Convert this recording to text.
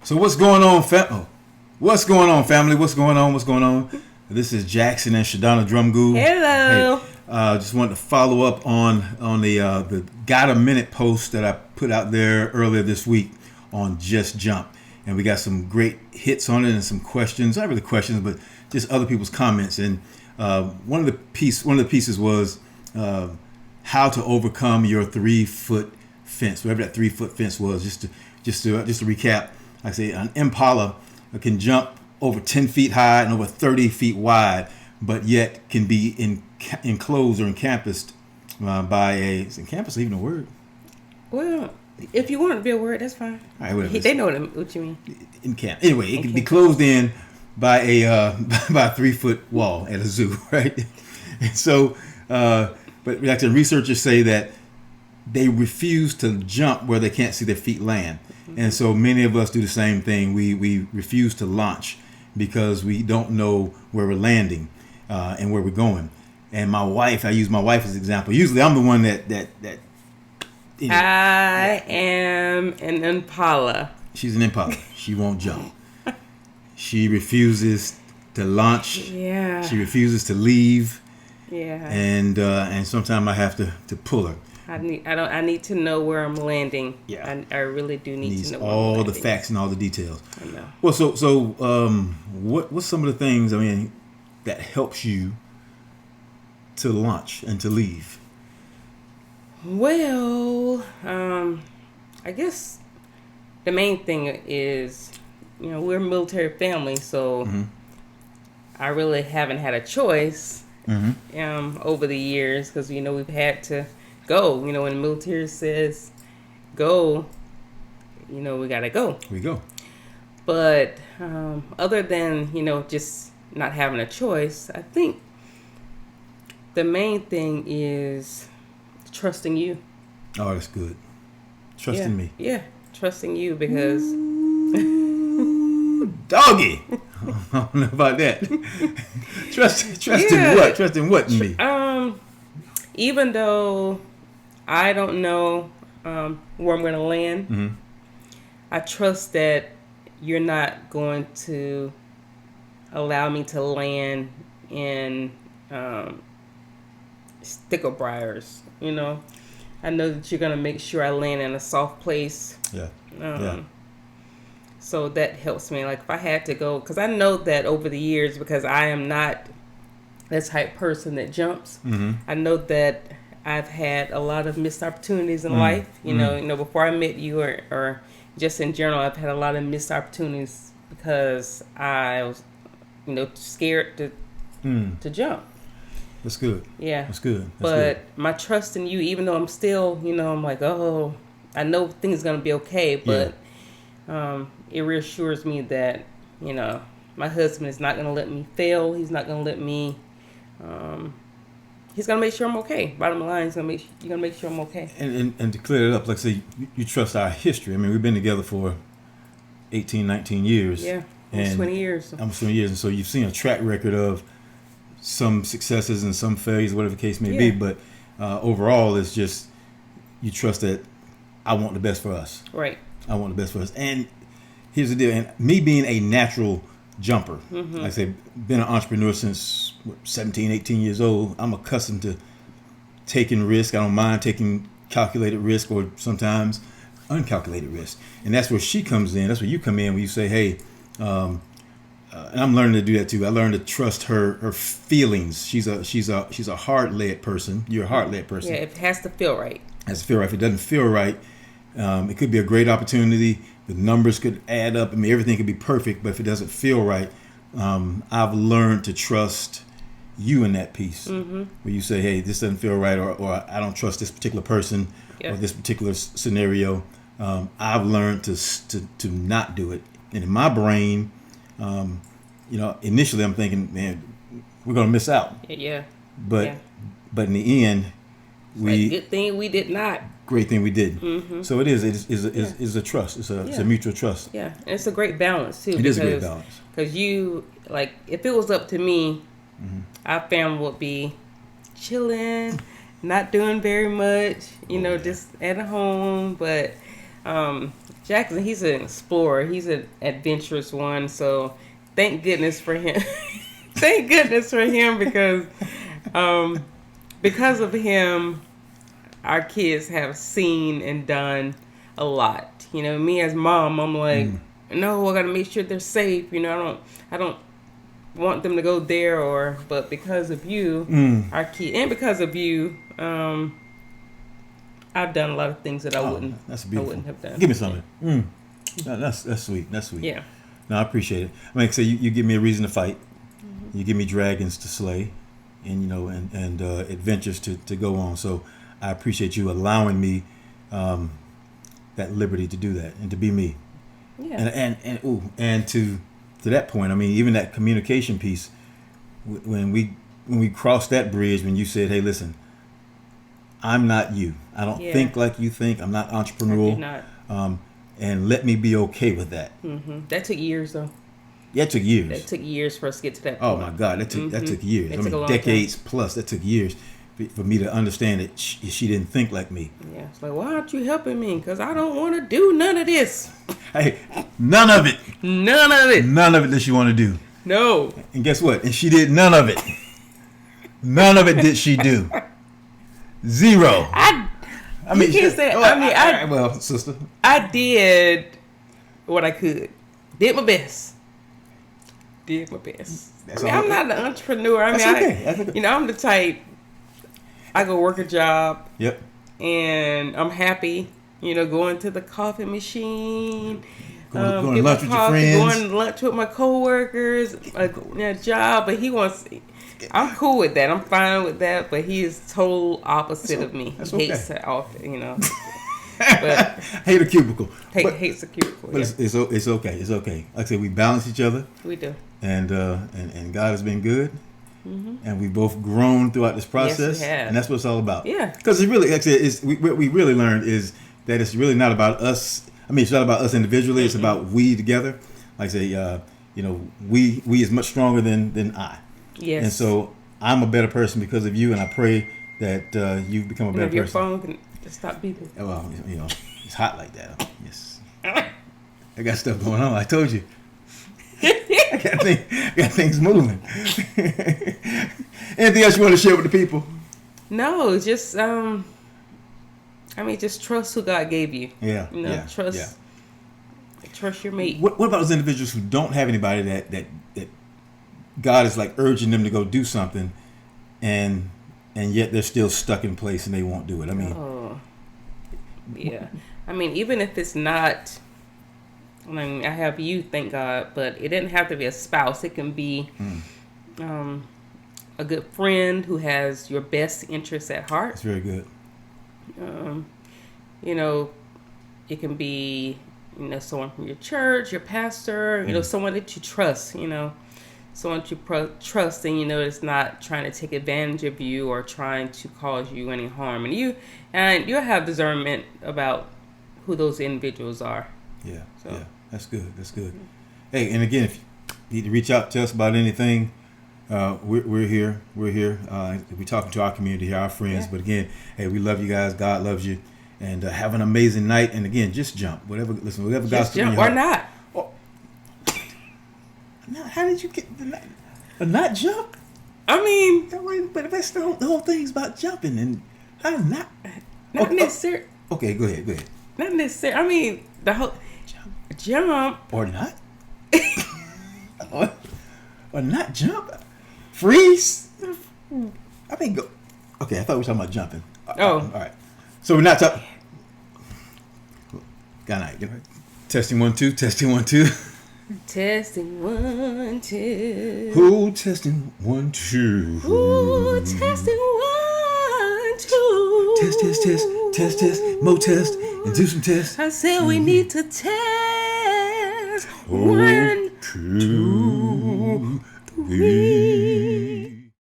So what's going on, What's going on, family? What's going on? What's going on? This is Jackson and Shadonna Drumgooles. Hello. Hey, just wanted to follow up on the Got a Minute post that I put out there earlier this week on Just Jump, and we got some great hits on it and some questions. Not really questions, but just other people's comments. And one of the pieces was how to overcome your 3-foot fence, whatever that 3-foot fence was. Just to recap, I say an Impala can jump over 10 feet high and over 30 feet wide, but yet can be enclosed or encompassed by a... Is encompassed even a word? Well, if you want it to be a word, that's fine. All right, whatever. They know what you mean. Anyway, it can be closed in by a by a 3-foot wall at a zoo, right? And so, but like the researchers say that they refuse to jump where they can't see their feet land. And so many of us do the same thing. We refuse to launch because we don't know where we're landing and where we're going. And my wife, I use my wife as an example. Usually I'm the one that I am an Impala. She's an Impala. She won't jump. She refuses to launch. Yeah. She refuses to leave. Yeah. And sometimes I have to pull her. I need to know where I'm landing. Yeah. I really do need to know all the facts and all the details. I know. Well, so what's some of the things that helps you to launch and to leave? Well, I guess the main thing is, we're a military family, so I really haven't had a choice over the years because we've had to go. When the military says go, we gotta go. We go. But other than just not having a choice, I think the main thing is trusting you. Oh, that's good. Trusting me. Yeah, trusting you because doggy. I don't know about that. Trusting what? Trusting what in me? Even though I don't know where I'm going to land, I trust that you're not going to allow me to land in sticker briars. I know that you're going to make sure I land in a soft place. Yeah. So that helps me. Like if I had to go, because I know that over the years, because I am not that type person that jumps, I know that I've had a lot of missed opportunities in life. Before I met you or just in general, I've had a lot of missed opportunities because I was, scared to jump. That's good. Yeah. That's good. But my trust in you, even though I'm still, I'm like, oh, I know things are going to be okay, but it reassures me that, my husband is not going to let me fail. He's not going to let me, he's going to make sure I'm okay. Bottom line, you're going to make sure I'm okay. And to clear it up, like say, you trust our history. I mean, we've been together for 18, 19 years. Yeah, almost 20 years. Almost 20 years. And so you've seen a track record of some successes and some failures, whatever the case may be. But overall, it's just you trust that I want the best for us. Right. I want the best for us. And here's the deal. And me being a natural jumper, like I said, been an entrepreneur since 17, 18 years old. I'm accustomed to taking risk. I don't mind taking calculated risk or sometimes uncalculated risk. And that's where she comes in. That's where you come in when you say, hey, and I'm learning to do that too. I learned to trust her feelings. She's a heart-led person. You're a heart-led person. Yeah, it has to feel right. It has to feel right. If it doesn't feel right, it could be a great opportunity. The numbers could add up. I mean, everything could be perfect, but if it doesn't feel right, I've learned to trust you in that piece. Where you say, hey, this doesn't feel right, or I don't trust this particular person or this particular scenario. I've learned to not do it. And in my brain, initially I'm thinking, man, we're going to miss out. Yeah. But in the end, good thing we did not. Great thing we did. So it is a trust. It's a mutual trust. Yeah, and it's a great balance too. It is a great balance. Because if it was up to me, our family would be chilling, not doing very much. Just at home. But Jackson, he's an explorer. He's an adventurous one. So thank goodness for him. Thank goodness for him because of him, our kids have seen and done a lot. You know, me as mom, I'm like, no, I gotta make sure they're safe. You know, I don't want them to go there, but because of you, our kid, and because of you, I've done a lot of things that I wouldn't have done. Give me something. No, that's sweet. That's sweet. Yeah. No, I appreciate it. I mean, say you give me a reason to fight. You give me dragons to slay, and and adventures to go on. So I appreciate you allowing me that liberty to do that and to be me. Yeah. And to that point, I mean, even that communication piece. When we crossed that bridge, when you said, "Hey, listen, I'm not you. I don't think like you think. I'm not entrepreneurial. I do not. And let me be okay with that." That took years, though. Yeah, it took years. That took years for us to get to that point. Oh my God, that took years. It I took a mean, long decades plus. That took years for me to understand that she didn't think like me. Yeah, it's like, why aren't you helping me? Because I don't want to do none of this. Hey, none of it. None of it. None of it does she want to do. No. And guess what? And she did none of it. None of it did she do. Zero. I mean, well, sister, I did what I could. Did my best. I'm not an entrepreneur. That's okay. I'm the type. I go work a job. Yep. And I'm happy. Going to the coffee machine. Going to lunch with your friends. Going to lunch with my coworkers. A job, but he wants. I'm cool with that. I'm fine with that. But he is total opposite of me. He hates it off. But hate a cubicle. Hates a cubicle. But it's okay. It's okay. Like I said, we balance each other. We do. And God has been good. And we've both grown throughout this process. Yes, we have. And that's what it's all about. Yeah. Because it really, like I said, what we really learned is that it's really not about us. I mean, it's not about us individually. It's about we together. Like I say, we is much stronger than I. Yes. And so I'm a better person because of you, and I pray that you've become a better person. Your phone can stop beeping. Well, it's hot like that. Yes. I got stuff going on. I told you. I got things moving. Anything else you want to share with the people? No, just just trust who God gave you. Yeah. Trust your mate. What about those individuals who don't have anybody that God is like urging them to go do something, and yet they're still stuck in place and they won't do it? I mean, yeah. I mean, even if it's not. I have you, thank God, but it didn't have to be a spouse. It can be a good friend who has your best interests at heart. That's very good. It can be, someone from your church, your pastor, someone that you trust, someone you trust and, is not trying to take advantage of you or trying to cause you any harm. And you'll have discernment about who those individuals are. Yeah, yeah, that's good. That's good. Hey, and again, if you need to reach out to us about anything, we're here. We're here. We're talking to our community here, our friends. Yeah. But again, hey, we love you guys. God loves you, and have an amazing night. And again, just jump. Whatever God's putting in your heart. Or not. Oh. Now, how did you get not jump? I mean, but that's the whole thing's about jumping, and how not necessarily. Okay, go ahead. Not necessarily. I mean, the whole jump or not, or not jump, freeze. I mean, go. Okay, I thought we were talking about jumping. Oh, all right. So we're not talking. Good night. Testing 1 2. Testing 1 2. Testing 1 2. Who testing 1 2? Who testing 1 2? Test. More test. And do some tests. I said we need to test. 1 2 3.